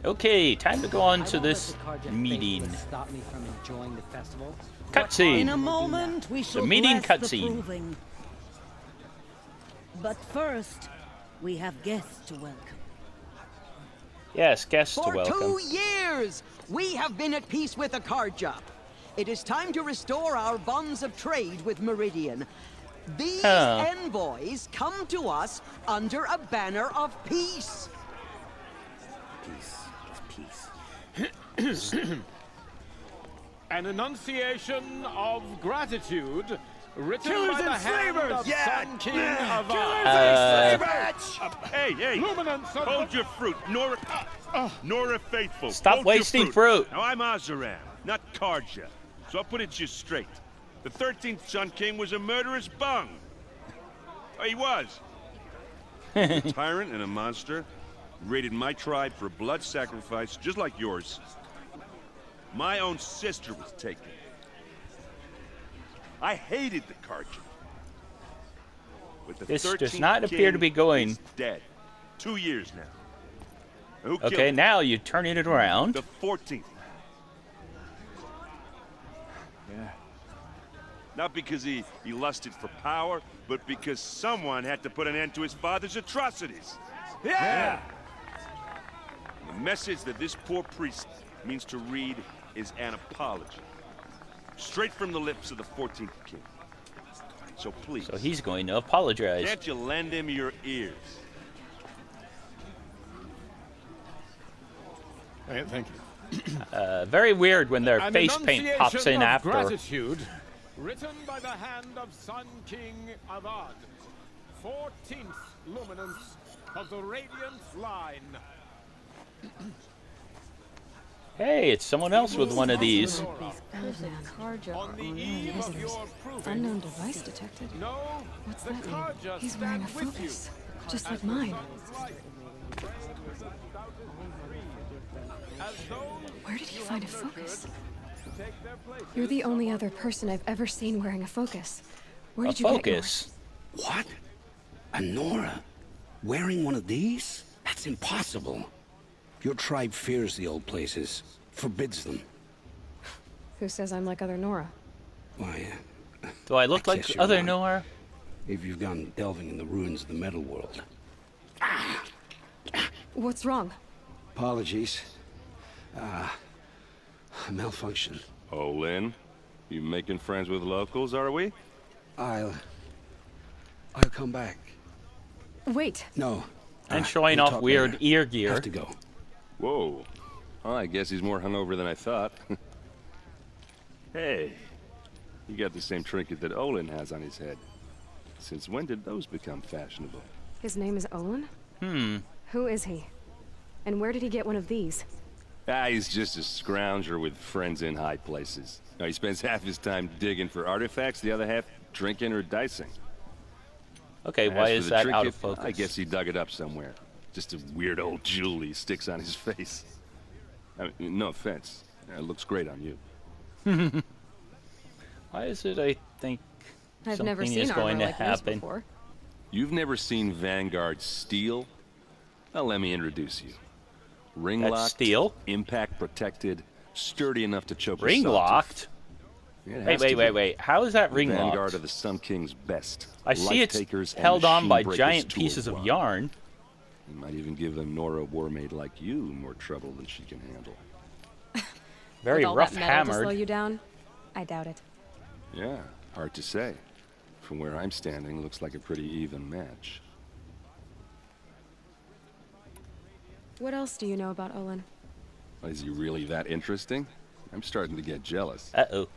Okay, time to go on to this meeting. Stop me from enjoying the festival. Cutscene. In a moment, we shall The meeting bless the cutscene. proving. But first, we have guests to welcome. Yes, guests to For welcome. 2 years, we have been at peace with Akarja. It is time to restore our bonds of trade with Meridian. These envoys come to us under a banner of peace. Peace. An enunciation of gratitude written Killers by the and hand slavers! of Sun King of Hey, Luminance of hold your fruit, Nora Faithful. Stop hold wasting your fruit. Now I'm Azaram, not Karja, so I'll put it to you straight. The 13th Sun King was a murderous bung. He was. A tyrant and a monster. Raided my tribe for blood sacrifice, just like yours. My own sister was taken. I hated the Karja. But the This does 13th not appear to be king going. is dead. 2 years now. Who killed Okay, him? now you're turning it around. The 14th. Yeah. Not because he lusted for power, but because someone had to put an end to his father's atrocities. Yeah. The message that this poor priest means to read is an apology. Straight from the lips of the 14th king. So please, So he's going to apologize. can't you lend him your ears? Thank you. Very weird when their An face paint pops in enunciation of after. gratitude written by the hand of Sun King Avad, 14th luminance of the Radiant Line. Hey, it's someone else with one of these. On the eve of your proving, Unknown device detected. no, What's the that mean? Karja He's wearing a stand with you. focus, just like mine. As those Where did he find a focus? take their place. You're the only other person I've ever seen wearing a focus. Where A did you get focus. What? A Nora? Wearing one of these? That's impossible. Your tribe fears the old places, forbids them. yours? Who says I'm like other Nora? Why, Do I look I like guess you're other right. Nora? if you've gone delving in the ruins of the metal world. What's wrong? Apologies. Malfunction. Oh, Lynn, you making friends with locals, are we? I'll come back. Wait. No. And showing we'll off talk weird later. ear gear. Have to go. Whoa. Well, I guess he's more hungover than I thought. Hey, you got the same trinket that Olin has on his head. Since when did those become fashionable? His name is Olin? Who is he? And where did he get one of these? He's just a scrounger with friends in high places. Now, he spends half his time digging for artifacts, the other half drinking or dicing. Okay, As why for is the that trinket, out of focus? I guess he dug it up somewhere. Just a weird old jewel he sticks on his face. I mean, no offense. It looks great on you. Why is it I think I've something never is seen going armor to like this happen? before. You've never seen Vanguard steel? Well, let me introduce you. Ring That's locked, steel? impact protected, sturdy enough to choke a Ring sawtooth. locked? Yeah, it Wait, has wait, to wait, be. wait. How is that The ring Vanguard locked? of the Sun King's best. I see it's Life-takers and held on by machine giant breakers to a pieces of run. yarn. You might even give a Nora warmaid like you more trouble than she can handle. Very With all rough that metal to slow hammered. you down? I doubt it. Yeah, hard to say. From where I'm standing, looks like a pretty even match. What else do you know about Olin? Is he really that interesting? I'm starting to get jealous. Uh-oh.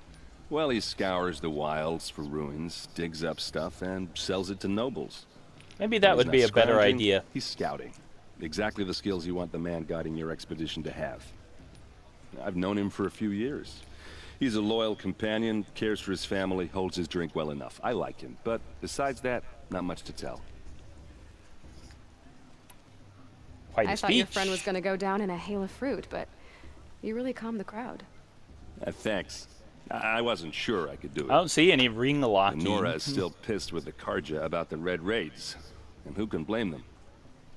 Well, he scours the wilds for ruins, digs up stuff, and sells it to nobles. Maybe that He's would not be a better scrounging, idea. He's scouting. Exactly the skills you want the man guiding your expedition to have. I've known him for a few years. He's a loyal companion, cares for his family, holds his drink well enough. I like him, but besides that, not much to tell. Quite a I thought your speech. friend was gonna go down in a hail of fruit, but you really calmed the crowd. Thanks. I wasn't sure I could do it. I don't see any ring locking. And Nora is still pissed with the Karja about the Red Raids. And who can blame them?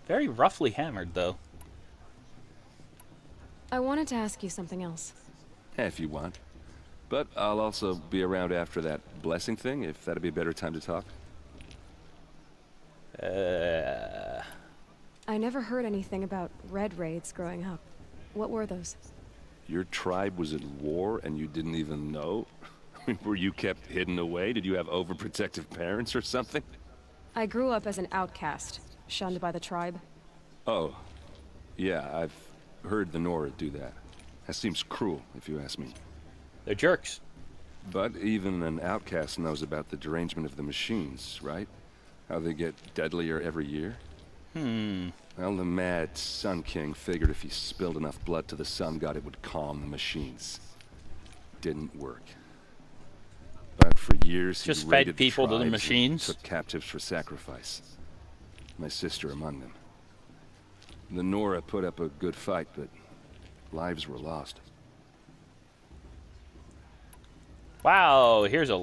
Very roughly hammered, though. I wanted to ask you something else. If you want. But I'll also be around after that blessing thing, if that'd be a better time to talk. I never heard anything about red raids growing up. What were those? Your tribe was at war and you didn't even know? I mean, were you kept hidden away? Did you have overprotective parents or something? I grew up as an outcast, shunned by the tribe. Oh, yeah, I've heard the Nora do that. That seems cruel, if you ask me. They're jerks. But even an outcast knows about the derangement of the machines, right? How they get deadlier every year? Well, the mad Sun King figured if he spilled enough blood to the Sun God, it would calm the machines. Didn't work. But for years, Just he fed raided people to the tribes and machines? took captives for sacrifice. My sister among them. The Nora put up a good fight, but lives were lost. Wow, here's a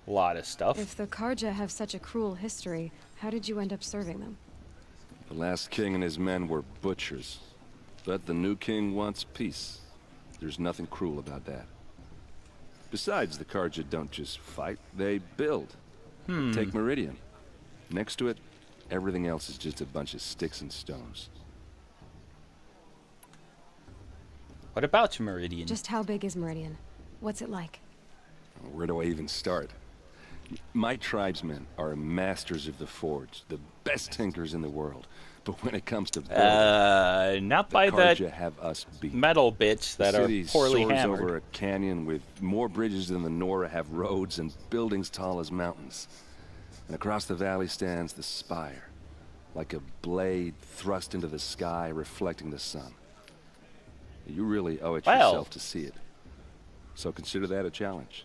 lot of stuff. If the Karja have such a cruel history, how did you end up serving them? The last king and his men were butchers. But the new king wants peace. There's nothing cruel about that. Besides, the Karja don't just fight, they build. Take Meridian. Next to it, everything else is just a bunch of sticks and stones. What about Meridian? Just how big is Meridian? What's it like? Where do I even start? My tribesmen are masters of the forge, the best tinkers in the world. But when it comes to building, not the by Karja that have us beat. metal bits that the are city poorly soars hammered. over a canyon with more bridges than the Nora have roads and buildings tall as mountains. And across the valley stands the spire, like a blade thrust into the sky, reflecting the sun. You really owe it yourself to see it. So consider that a challenge.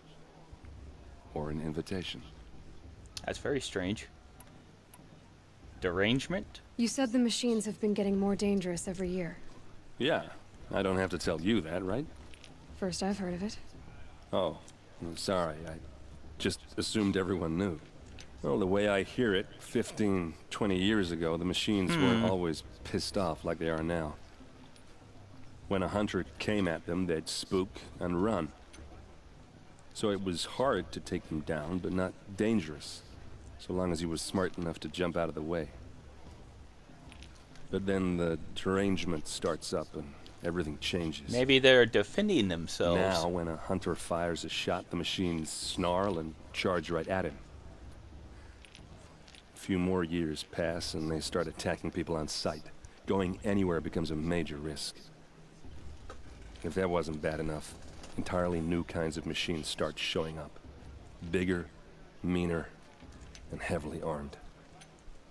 Or an invitation. That's very strange. Derangement? You said the machines have been getting more dangerous every year. Yeah, I don't have to tell you that, right? First I've heard of it. Oh, I'm sorry. I just assumed everyone knew. Well, the way I hear it, 15, 20 years ago, the machines weren't always pissed off like they are now. When a hunter came at them, they'd spook and run. So it was hard to take them down, but not dangerous, so long as he was smart enough to jump out of the way. But then the derangement starts up and everything changes. Maybe they're defending themselves. Now, when a hunter fires a shot, the machines snarl and charge right at him. A few more years pass and they start attacking people on sight. Going anywhere becomes a major risk. If that wasn't bad enough, entirely new kinds of machines start showing up. Bigger, meaner, and heavily armed.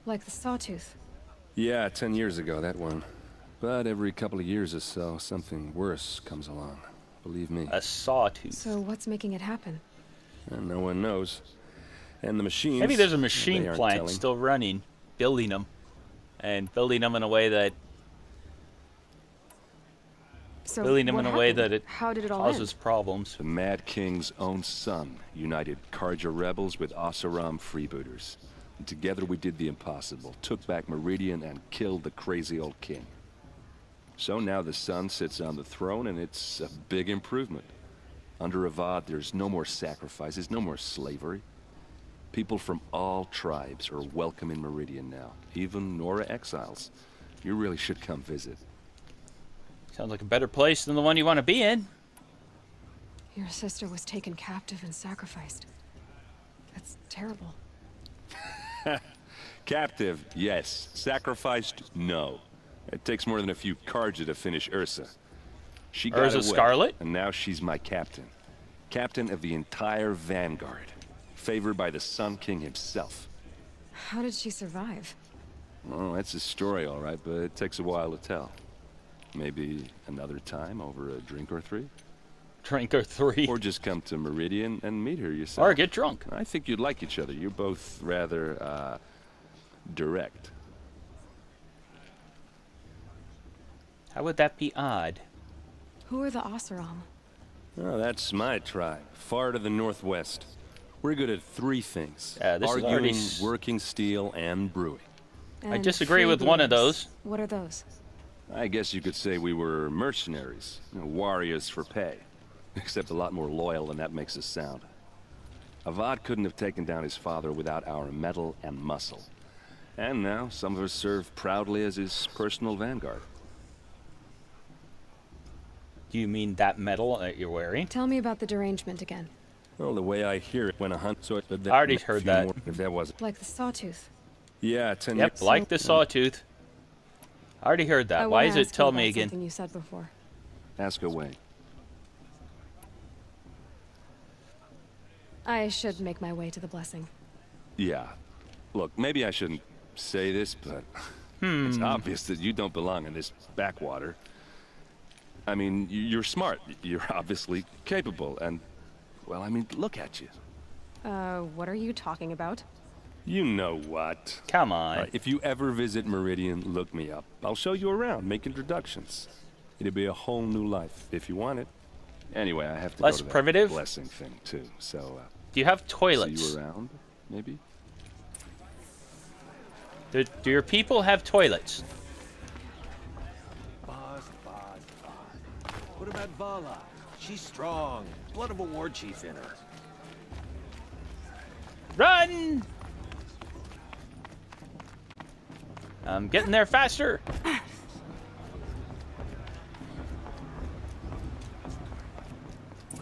Like the Sawtooth. Yeah, 10 years ago, that one. But every couple of years or so, something worse comes along. Believe me. A sawtooth. So what's making it happen? And no one knows. And the machines... Maybe there's a they machine aren't plant telling. still running, building them. And building them in a way that... So building them what in a way happened? that it How did it all causes end? problems. The Mad King's own son united Karja rebels with Oseram freebooters. And together we did the impossible, took back Meridian and killed the crazy old king. So now the son sits on the throne and it's a big improvement. Under Avad, there's no more sacrifices, no more slavery. People from all tribes are welcome in Meridian now, even Nora exiles. You really should come visit. Sounds like a better place than the one you want to be in. Your sister was taken captive and sacrificed. That's terrible. Captive, yes. Sacrificed, no. It takes more than a few Karja to finish Ursa. She got Ursa away, Scarlet? and now she's my captain. Captain of the entire Vanguard. Favored by the Sun King himself. How did she survive? Oh, that's a story, all right, but it takes a while to tell. Maybe another time over a drink or three? Drink or three. Or just come to Meridian and meet her yourself. Or get drunk. I think you'd like each other. You're both rather, direct. How would that be odd? Who are the Oseram? Oh, that's my tribe, far to the northwest. We're good at three things. This is arguing, already working steel, and brewing. I And disagree with one of freebooters. those. What are those? I guess you could say we were mercenaries, warriors for pay. Except a lot more loyal than that makes us sound. Avad couldn't have taken down his father without our metal and muscle. And now, some of us serve proudly as his personal vanguard. Do you mean that medal that you're wearing? Tell me about the derangement again. Well, the way I hear it, when a hunt... So I already heard that. If that wasn't... Like the sawtooth. Yeah, 10 Yep, years. like the sawtooth. I already heard I that. Why wanna is it ask you tell about me again? Something you said before. Ask away. I should make my way to the blessing. Yeah. Look, maybe I shouldn't say this, but it's obvious that you don't belong in this backwater. I mean, you're smart. You're obviously capable, and, well, I mean, look at you. What are you talking about? You know what. Come on. All right, if you ever visit Meridian, look me up. I'll show you around, make introductions. It'll be a whole new life, if you want it. Anyway, I have to Less go to primitive? that blessing thing, too, so... Do you have see toilets? you around, maybe? Do your people have toilets? Boss. What about Vala? She's strong. Blood of a war chief in her. Run! I'm getting there faster.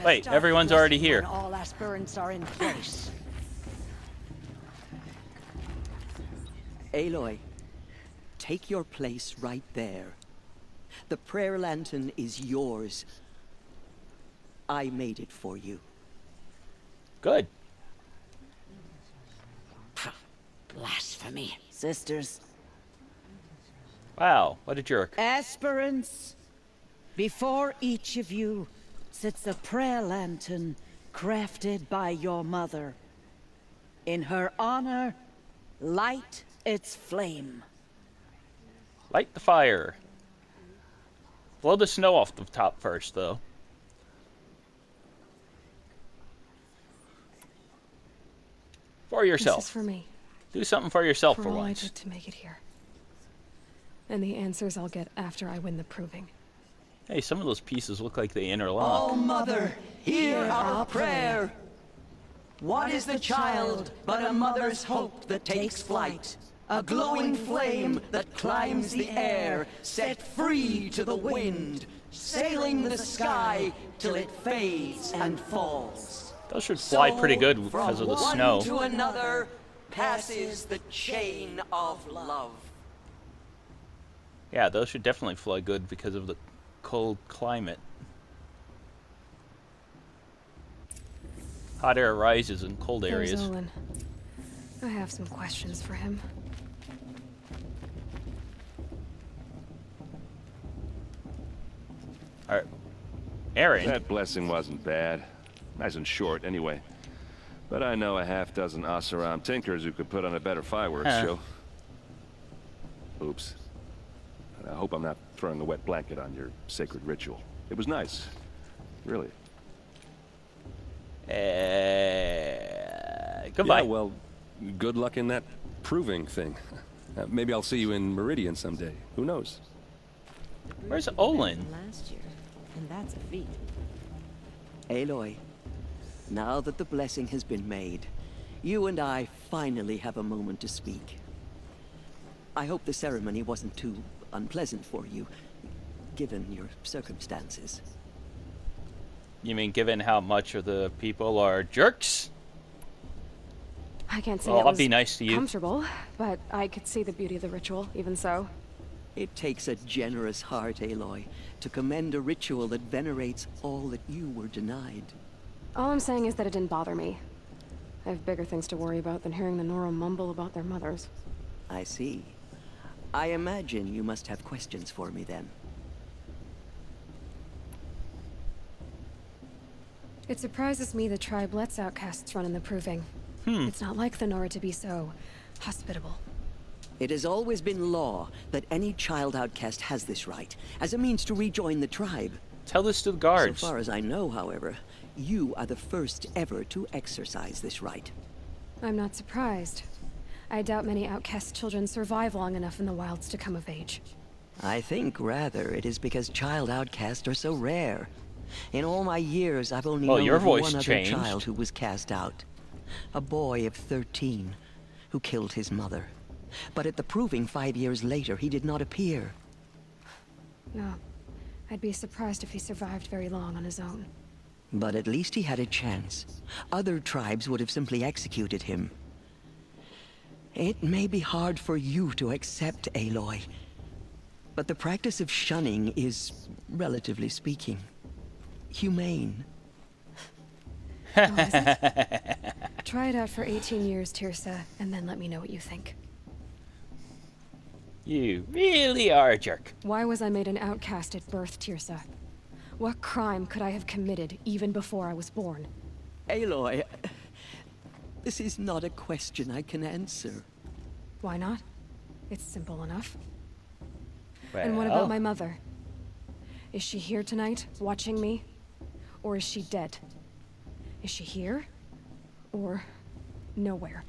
Wait, everyone's already here. When all aspirants are in place. Aloy, take your place right there. The prayer lantern is yours. I made it for you. Good. Blasphemy. Sisters. Wow, what a jerk. Aspirants, before each of you sits a prayer lantern crafted by your mother. In her honor, light its flame. Light the fire. Blow the snow off the top first, though. For yourself. This is for me. Do something for yourself For for all I once. did to make it here. And the answers I'll get after I win the proving. Hey, some of those pieces look like they Oh, interlock. Mother, hear our prayer. What is the child but a mother's hope that takes flight? A glowing flame that climbs the air, set free to the wind, sailing the sky till it fades and falls. Those should fly pretty good because of the From snow. one to another passes the chain of love. Yeah, those should definitely fly good because of the cold climate. Hot air rises in cold There's areas. Olin. I have some questions for him. Alright. Aaron. That blessing wasn't bad. Nice and short, anyway. But I know a half-dozen Oseram tinkers who could put on a better fireworks show. Oops. I hope I'm not throwing a wet blanket on your sacred ritual. It was nice. Really. Goodbye. Yeah, well, good luck in that proving thing. Maybe I'll see you in Meridian someday. Who knows? Where's Olin? Last year, and that's a feat. Aloy, now that the blessing has been made, you and I finally have a moment to speak. I hope the ceremony wasn't too unpleasant for you, given your circumstances. You mean given how much of the people are jerks? I can't say Well, it I'll was be nice to you. comfortable, but I could see the beauty of the ritual, even so. It takes a generous heart, Aloy, to commend a ritual that venerates all that you were denied. All I'm saying is that it didn't bother me. I have bigger things to worry about than hearing the Nora mumble about their mothers. I see. I imagine you must have questions for me then. It surprises me the tribe lets outcasts run in the proving. It's not like the Nora to be so hospitable. It has always been law that any child outcast has this right, as a means to rejoin the tribe. Tell this to the guards. So far as I know, however, you are the first ever to exercise this right. I'm not surprised. I doubt many outcast children survive long enough in the wilds to come of age. I think rather it is because child outcasts are so rare. In all my years, I've only known your of voice one other changed. child who was cast out. A boy of 13 who killed his mother. But at the proving 5 years later, he did not appear. No. I'd be surprised if he survived very long on his own. But at least he had a chance. Other tribes would have simply executed him. It may be hard for you to accept, Aloy. But the practice of shunning is, relatively speaking, humane. Oh, is it? Try it out for 18 years, Tirsa, and then let me know what you think. You really are a jerk. Why was I made an outcast at birth, Tirsa? What crime could I have committed even before I was born? Aloy, this is not a question I can answer. Why not? It's simple enough. Well, And what about my mother? Is she here tonight, watching me? Or is she dead? Is she here? Or nowhere?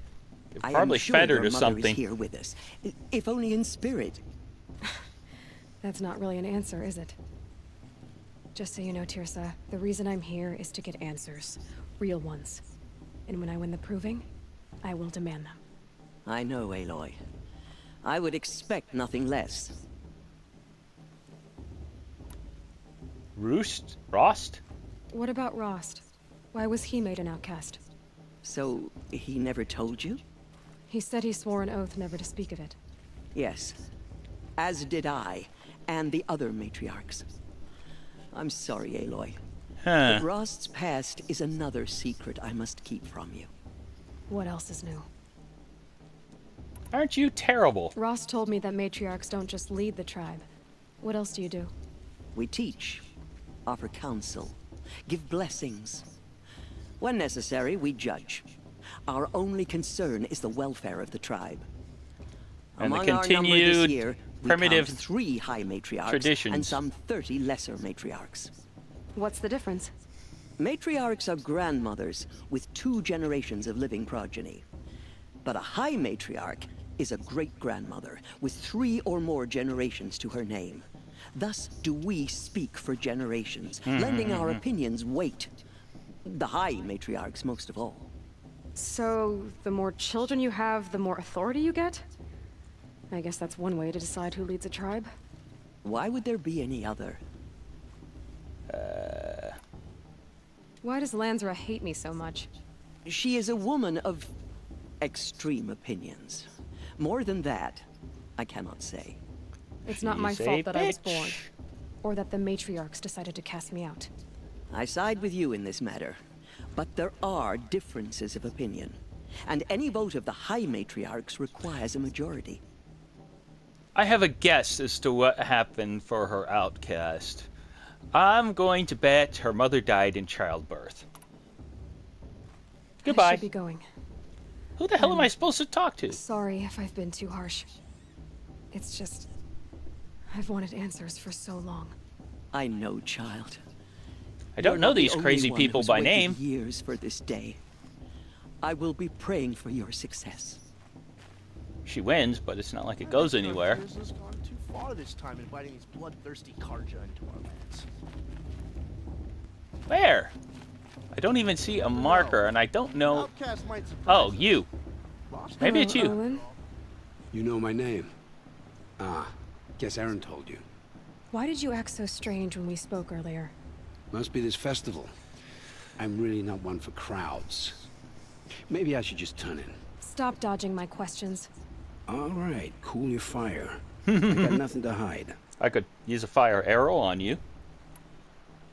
you I probably am sure fed her your to mother something. is here with us, if only in spirit. That's not really an answer, is it? Just so you know, Tirsa, the reason I'm here is to get answers. Real ones. And when I win the proving, I will demand them. I know, Aloy. I would expect nothing less. Rost? What about Rost? Why was he made an outcast? So, he never told you? He said he swore an oath never to speak of it. Yes. As did I, and the other matriarchs. I'm sorry, Aloy. But Rost's past is another secret I must keep from you. What else is new? Aren't you terrible? Rost told me that matriarchs don't just lead the tribe. What else do you do? We teach, offer counsel, give blessings. When necessary, we judge. Our only concern is the welfare of the tribe. And the Among our number continued this year, we primitive count 3 high matriarchs traditions. and some 30 lesser matriarchs. What's the difference? Matriarchs are grandmothers with 2 generations of living progeny. But a high matriarch is a great-grandmother with 3 or more generations to her name. Thus do we speak for generations, lending our opinions weight. The high matriarchs most of all. So, the more children you have, the more authority you get? I guess that's one way to decide who leads a tribe. Why would there be any other? Why does Lansra hate me so much? She is a woman of extreme opinions. More than that, I cannot say. It's not my She's a fault that I was bitch. born. Or that the matriarchs decided to cast me out. I side with you in this matter. But there are differences of opinion. And any vote of the high matriarchs requires a majority. I have a guess as to what happened for her outcast. I'm going to bet her mother died in childbirth. I Goodbye. should be going. Who the hell am I supposed to talk to? Sorry if I've been too harsh. It's just... I've wanted answers for so long. I know, child. I don't You're know not the these only crazy one people who's by waited name. Years for this day. I will be praying for your success. She wins, but it's not like it goes anywhere. Fears has gone too far this time, inviting these bloodthirsty Karja into our lands. Where? I don't even see a marker, and I don't know... Outcast might surprise Oh, us. you. Lost Maybe it's you. Owen? You know my name? Ah, guess Aaron told you. Why did you act so strange when we spoke earlier? Must be this festival. I'm really not one for crowds. Maybe I should just turn in. Stop dodging my questions. All right, cool your fire. I got nothing to hide. I could use a fire arrow on you.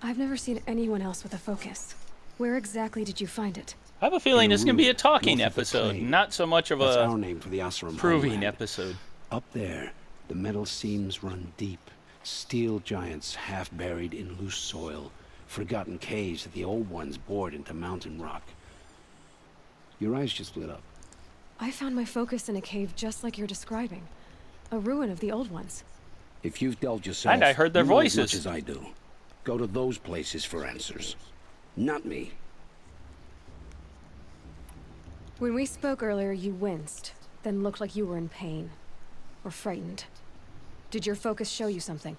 I've never seen anyone else with a focus. Where exactly did you find it? I have a feeling In a this is going to be a room talking north of the episode, plain. not so much of That's a our name for the Oseram proving homeland. episode. Up there, the metal seams run deep. Steel giants half buried in loose soil. Forgotten caves that the old ones bored into mountain rock. Your eyes just lit up. I found my focus in a cave just like you're describing. A ruin of the old ones. If you've delved yourself, And I heard their you know as voices. much as I do. Go to those places for answers. Not me. When we spoke earlier, you winced. Then looked like you were in pain. Or frightened. Did your focus show you something?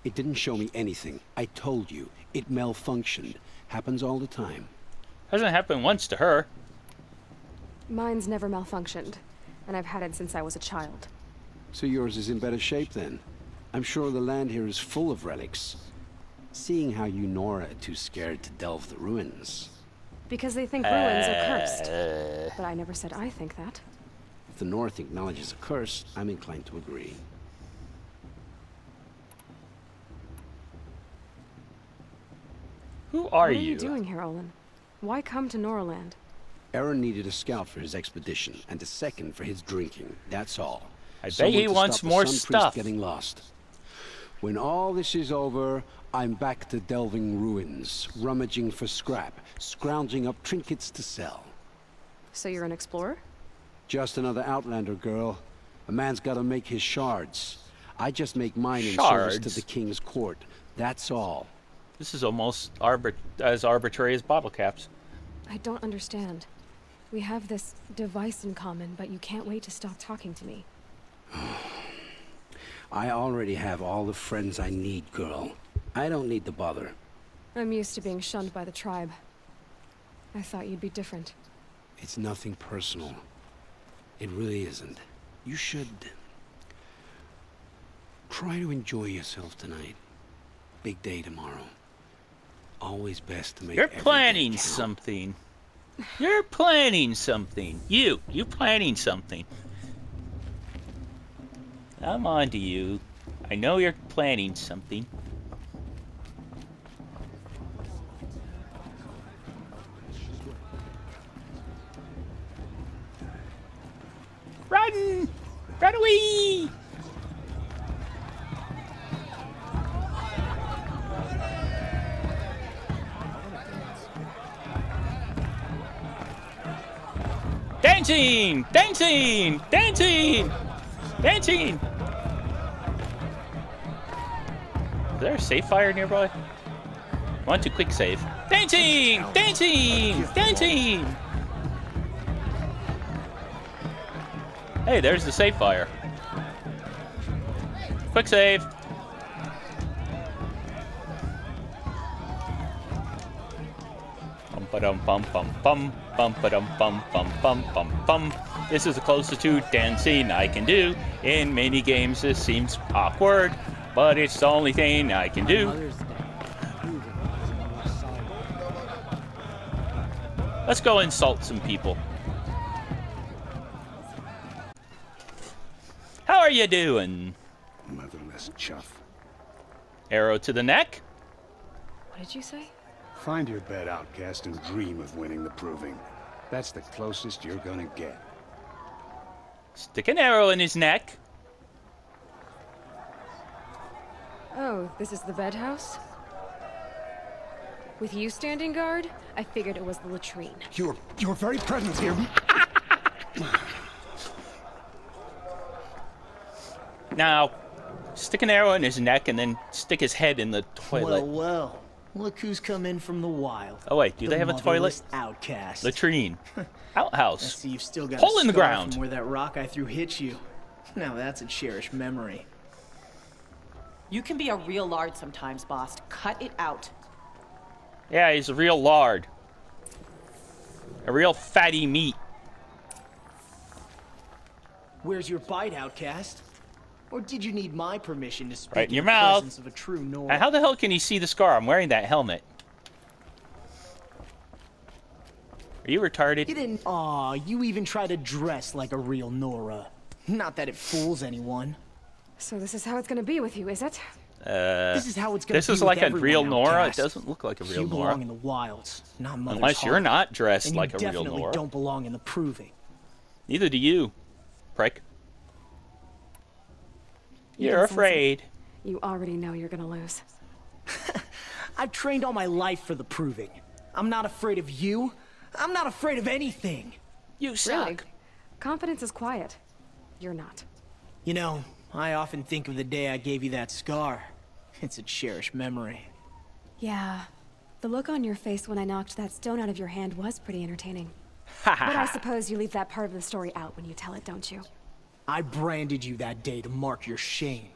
It didn't show me anything. I told you. It malfunctioned. Happens all the time. Hasn't happened once to her. Mine's never malfunctioned, and I've had it since I was a child. So yours is in better shape then. I'm sure the land here is full of relics. Seeing how you Nora are too scared to delve the ruins. Because they think ruins are cursed. But I never said I think that. If the North acknowledges a curse, I'm inclined to agree. Who are What are you? you doing here, Olin? Why come to Noraland? Aaron needed a scout for his expedition, and a second for his drinking. That's all. I bet Someone he to wants stop the more Sun Priest stuff. getting lost. When all this is over, I'm back to delving ruins, rummaging for scrap, scrounging up trinkets to sell. So you're an explorer? Just another Outlander, girl. A man's gotta make his shards. I just make mine in service Shards? to the king's court. That's all. This is almost as arbitrary as bottle caps. I don't understand. We have this device in common, but you can't wait to stop talking to me. I already have all the friends I need, girl. I don't need the bother. I'm used to being shunned by the tribe. I thought you'd be different. It's nothing personal. It really isn't. You should try to enjoy yourself tonight. Big day tomorrow. Always best to make You're every day planning count. something. You're planning something. You planning something. I'm on to you. I know you're planning something. Run! Run away! Dancing! Dancing! Dancing! Dancing! Is there a safe fire nearby? Want to quick save. Dancing! Dancing! Dancing! Hey, there's the safe fire. Quick save. Bum ba-dum bum bum bum bum ba-dum bum bum bum bum bum. This is the closest to dancing I can do. In many games this seems awkward, but it's the only thing I can do. Let's go insult some people. How are you doing? Motherless chuff. Arrow to the neck? What did you say? Find your bed, outcast, and dream of winning the proving. That's the closest you're gonna get. Stick an arrow in his neck. Oh, this is the bedhouse? With you standing guard, I figured it was the latrine. Your very presence here. Now, stick an arrow in his neck and then stick his head in the toilet. Well, look who's come in from the wild. Oh wait, do they have a toilet? Motherless outcast. Latrine. I Outhouse. see you've still got Hole a in the scar ground. from where that rock I threw hit you. Now that's a cherished memory. You can be a real lard sometimes, boss. Cut it out. Yeah, he's a real lard. A real fatty meat. Where's your bite, outcast? Or did you need my permission to speak Right in your the mouth. presence of a true Nord? And how the hell can he see the scar? I'm wearing that helmet. Are you retarded? You didn't. Aw, you even try to dress like a real Nora. Not that it fools anyone. So this is how it's gonna be with you, is it? This is how it's gonna This be is with like a everyone, real Nora? It outcast. doesn't look like a real You Nora. belong in the wilds, not Mother's Unless you're Heart. not dressed And like you a real definitely Nora. don't belong in the proving. Neither do you, prick. You You're can sense it. afraid. You already know you're gonna lose. I've trained all my life for the proving. I'm not afraid of you. I'm not afraid of anything. You suck. Really? Confidence is quiet. You're not. You know, I often think of the day I gave you that scar. It's a cherished memory. Yeah. The look on your face when I knocked that stone out of your hand was pretty entertaining. But I suppose you leave that part of the story out when you tell it, don't you? I branded you that day to mark your shame.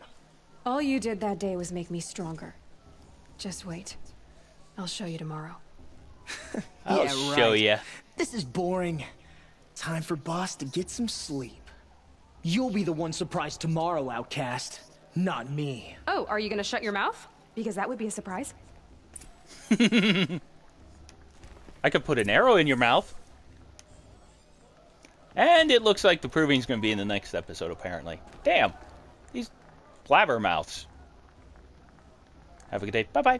All you did that day was make me stronger. Just wait. I'll show you tomorrow. I'll Yeah, show right. you. This is boring. Time for Boss to get some sleep. You'll be the one surprised tomorrow, outcast. Not me. Oh, are you gonna shut your mouth? Because that would be a surprise. I could put an arrow in your mouth. And it looks like the proving's going to be in the next episode, apparently. Damn. These blabbermouths. Have a good day. Bye-bye.